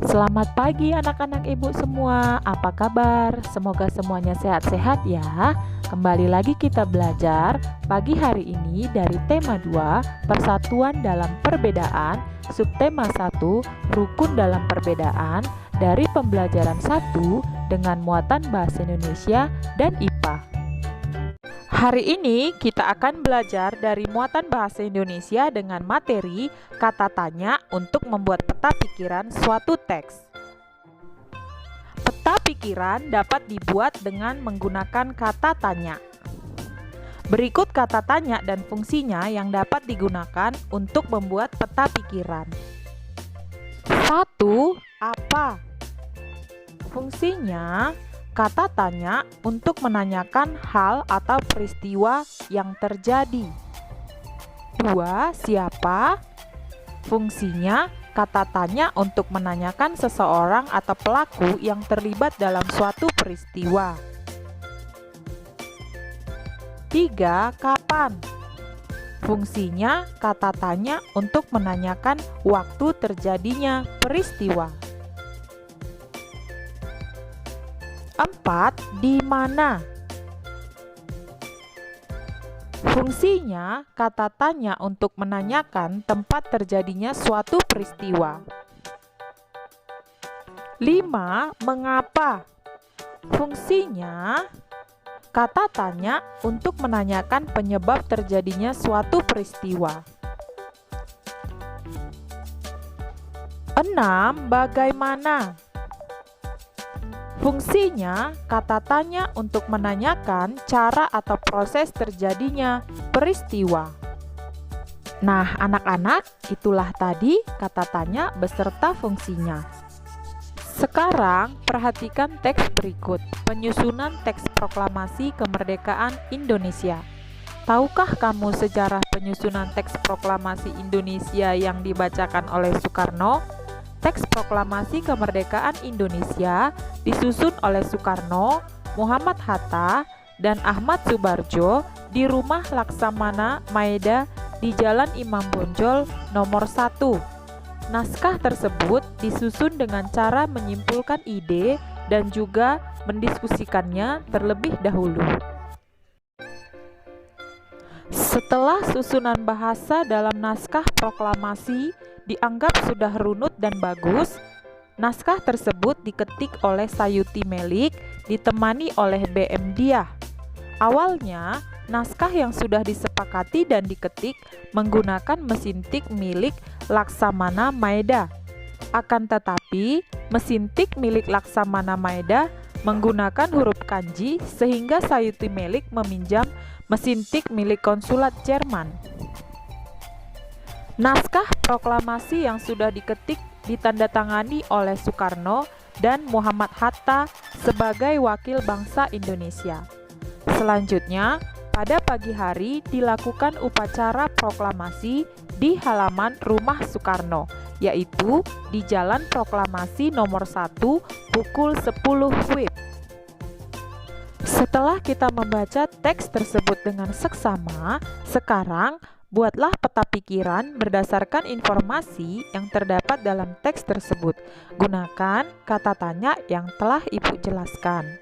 Selamat pagi anak-anak ibu semua, apa kabar? Semoga semuanya sehat-sehat ya. Kembali lagi kita belajar pagi hari ini dari tema 2, Persatuan dalam Perbedaan, subtema 1, Rukun dalam Perbedaan, dari pembelajaran 1 dengan muatan bahasa Indonesia dan IPA. Hari ini kita akan belajar dari muatan bahasa Indonesia dengan materi kata tanya untuk membuat peta pikiran suatu teks. Peta pikiran dapat dibuat dengan menggunakan kata tanya. Berikut kata tanya dan fungsinya yang dapat digunakan untuk membuat peta pikiran. 1. Apa? Fungsinya kata tanya untuk menanyakan hal atau peristiwa yang terjadi. 2. Siapa? Fungsinya kata tanya untuk menanyakan seseorang atau pelaku yang terlibat dalam suatu peristiwa. 3. Kapan? Fungsinya kata tanya untuk menanyakan waktu terjadinya peristiwa. 4. Di mana? Fungsinya kata tanya untuk menanyakan tempat terjadinya suatu peristiwa. 5. Mengapa? Fungsinya kata tanya untuk menanyakan penyebab terjadinya suatu peristiwa. 6. Bagaimana? Fungsinya kata tanya untuk menanyakan cara atau proses terjadinya peristiwa. Nah, anak-anak, itulah tadi kata tanya beserta fungsinya. Sekarang, perhatikan teks berikut, penyusunan teks proklamasi kemerdekaan Indonesia. Tahukah kamu sejarah penyusunan teks proklamasi Indonesia yang dibacakan oleh Soekarno? Teks proklamasi kemerdekaan Indonesia disusun oleh Soekarno, Muhammad Hatta, dan Ahmad Subarjo di Rumah Laksamana Maeda di Jalan Imam Bonjol nomor 1. Naskah tersebut disusun dengan cara menyimpulkan ide dan juga mendiskusikannya terlebih dahulu. Setelah susunan bahasa dalam naskah proklamasi dianggap sudah runut dan bagus, naskah tersebut diketik oleh Sayuti Melik ditemani oleh BM Diah. Awalnya, naskah yang sudah disepakati dan diketik menggunakan mesin tik milik Laksamana Maeda. Akan tetapi, mesin tik milik Laksamana Maeda menggunakan huruf kanji sehingga Sayuti Melik meminjam mesin tik milik konsulat Jerman. Naskah proklamasi yang sudah diketik ditandatangani oleh Soekarno dan Muhammad Hatta sebagai wakil bangsa Indonesia. Selanjutnya, pada pagi hari dilakukan upacara proklamasi di halaman rumah Soekarno, yaitu di Jalan Proklamasi nomor 1 pukul 10 WIB. Setelah kita membaca teks tersebut dengan seksama, sekarang buatlah peta pikiran berdasarkan informasi yang terdapat dalam teks tersebut. Gunakan kata tanya yang telah Ibu jelaskan.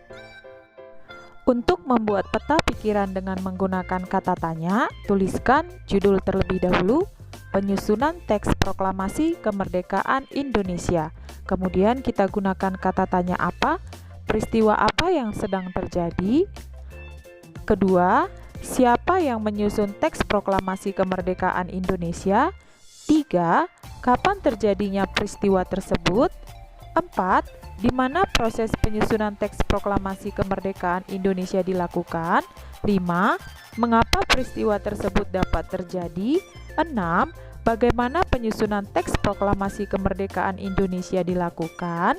Untuk membuat peta pikiran dengan menggunakan kata tanya, tuliskan judul terlebih dahulu, penyusunan teks proklamasi kemerdekaan Indonesia. Kemudian kita gunakan kata tanya apa, peristiwa apa yang sedang terjadi. Kedua, siapa yang menyusun teks proklamasi kemerdekaan Indonesia? 3. Kapan terjadinya peristiwa tersebut? 4. Di mana proses penyusunan teks proklamasi kemerdekaan Indonesia dilakukan? 5. Mengapa peristiwa tersebut dapat terjadi? 6. Bagaimana penyusunan teks proklamasi kemerdekaan Indonesia dilakukan?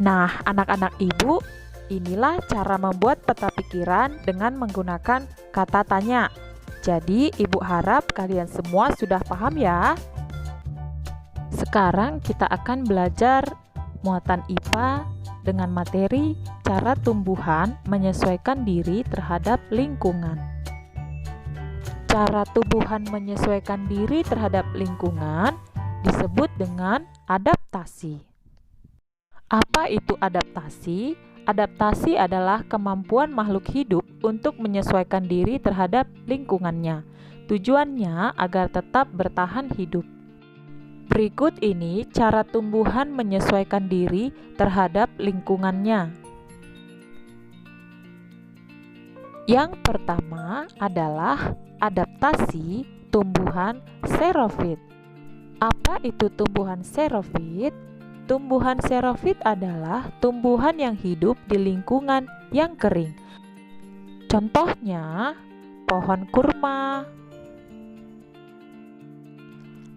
Nah, anak-anak ibu, inilah cara membuat peta pikiran dengan menggunakan kata tanya. Jadi, Ibu harap kalian semua sudah paham ya. Sekarang kita akan belajar muatan IPA dengan materi cara tumbuhan menyesuaikan diri terhadap lingkungan. Cara tumbuhan menyesuaikan diri terhadap lingkungan disebut dengan adaptasi. Apa itu adaptasi? Adaptasi adalah kemampuan makhluk hidup untuk menyesuaikan diri terhadap lingkungannya. Tujuannya agar tetap bertahan hidup. Berikut ini cara tumbuhan menyesuaikan diri terhadap lingkungannya. Yang pertama adalah adaptasi tumbuhan xerofit. Apa itu tumbuhan xerofit? Tumbuhan xerofit adalah tumbuhan yang hidup di lingkungan yang kering. Contohnya, pohon kurma,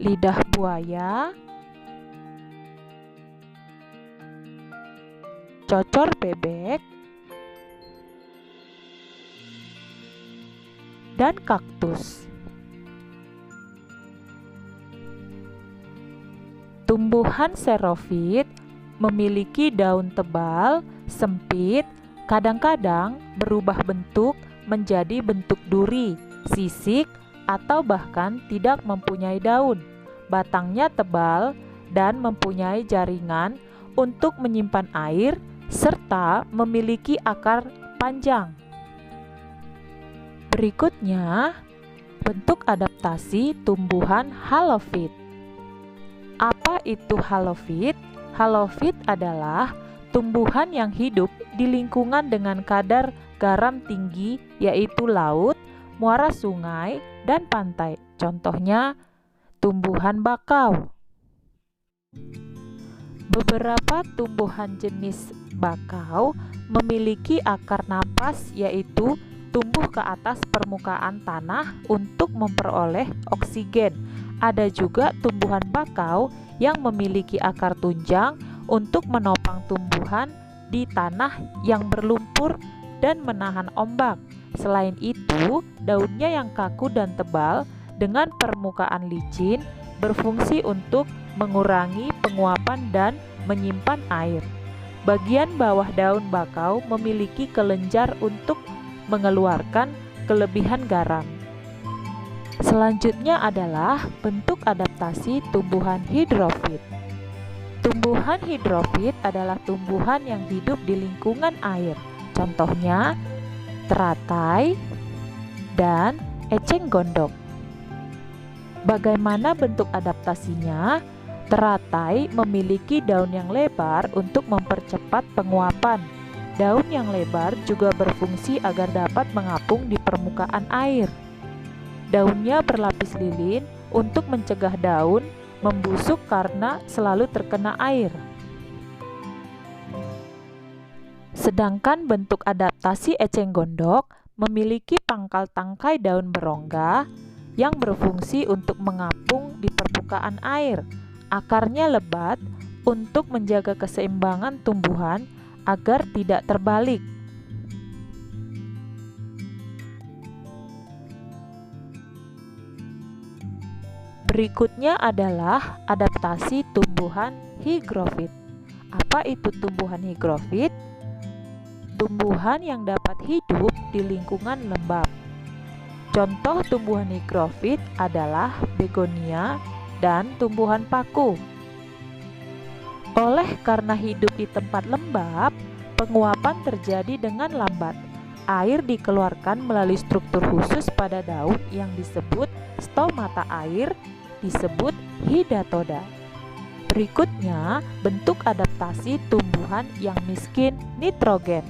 lidah buaya, cocor bebek, dan kaktus. Tumbuhan xerofit memiliki daun tebal, sempit, kadang-kadang berubah bentuk menjadi bentuk duri, sisik, atau bahkan tidak mempunyai daun. Batangnya tebal dan mempunyai jaringan untuk menyimpan air serta memiliki akar panjang. Berikutnya, bentuk adaptasi tumbuhan halofit. Apa itu halofit? Halofit adalah tumbuhan yang hidup di lingkungan dengan kadar garam tinggi, yaitu laut, muara sungai, dan pantai. Contohnya, tumbuhan bakau. Beberapa tumbuhan jenis bakau memiliki akar napas, yaitu tumbuh ke atas permukaan tanah untuk memperoleh oksigen. Ada juga tumbuhan bakau yang memiliki akar tunjang untuk menopang tumbuhan di tanah yang berlumpur dan menahan ombak. Selain itu, daunnya yang kaku dan tebal dengan permukaan licin berfungsi untuk mengurangi penguapan dan menyimpan air. Bagian bawah daun bakau memiliki kelenjar untuk mengeluarkan kelebihan garam. Selanjutnya adalah bentuk adaptasi tumbuhan hidrofit. Tumbuhan hidrofit adalah tumbuhan yang hidup di lingkungan air. Contohnya, teratai dan eceng gondok. Bagaimana bentuk adaptasinya? Teratai memiliki daun yang lebar untuk mempercepat penguapan. Daun yang lebar juga berfungsi agar dapat mengapung di permukaan air. Daunnya berlapis lilin untuk mencegah daun membusuk karena selalu terkena air. Sedangkan bentuk adaptasi eceng gondok memiliki pangkal tangkai daun berongga yang berfungsi untuk mengapung di permukaan air. Akarnya lebat untuk menjaga keseimbangan tumbuhan agar tidak terbalik. Berikutnya adalah adaptasi tumbuhan higrofit. Apa itu tumbuhan higrofit? Tumbuhan yang dapat hidup di lingkungan lembab. Contoh tumbuhan higrofit adalah begonia dan tumbuhan paku. Oleh karena hidup di tempat lembab, penguapan terjadi dengan lambat. Air dikeluarkan melalui struktur khusus pada daun yang disebut stomata air, disebut hidatoda. Berikutnya, bentuk adaptasi tumbuhan yang miskin nitrogen.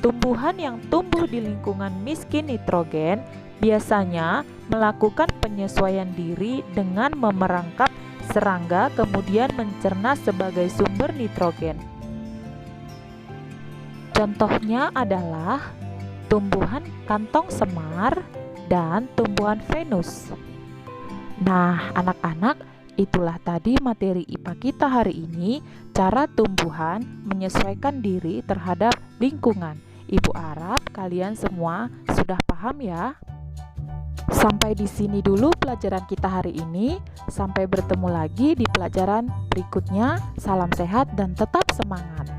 Tumbuhan yang tumbuh di lingkungan miskin nitrogen biasanya melakukan penyesuaian diri dengan memerangkap serangga kemudian mencerna sebagai sumber nitrogen. Contohnya adalah tumbuhan kantong semar dan tumbuhan Venus. Nah, anak-anak, itulah tadi materi IPA kita hari ini, cara tumbuhan menyesuaikan diri terhadap lingkungan. Ibu harap kalian semua sudah paham ya. Sampai di sini dulu pelajaran kita hari ini. Sampai bertemu lagi di pelajaran berikutnya. Salam sehat dan tetap semangat.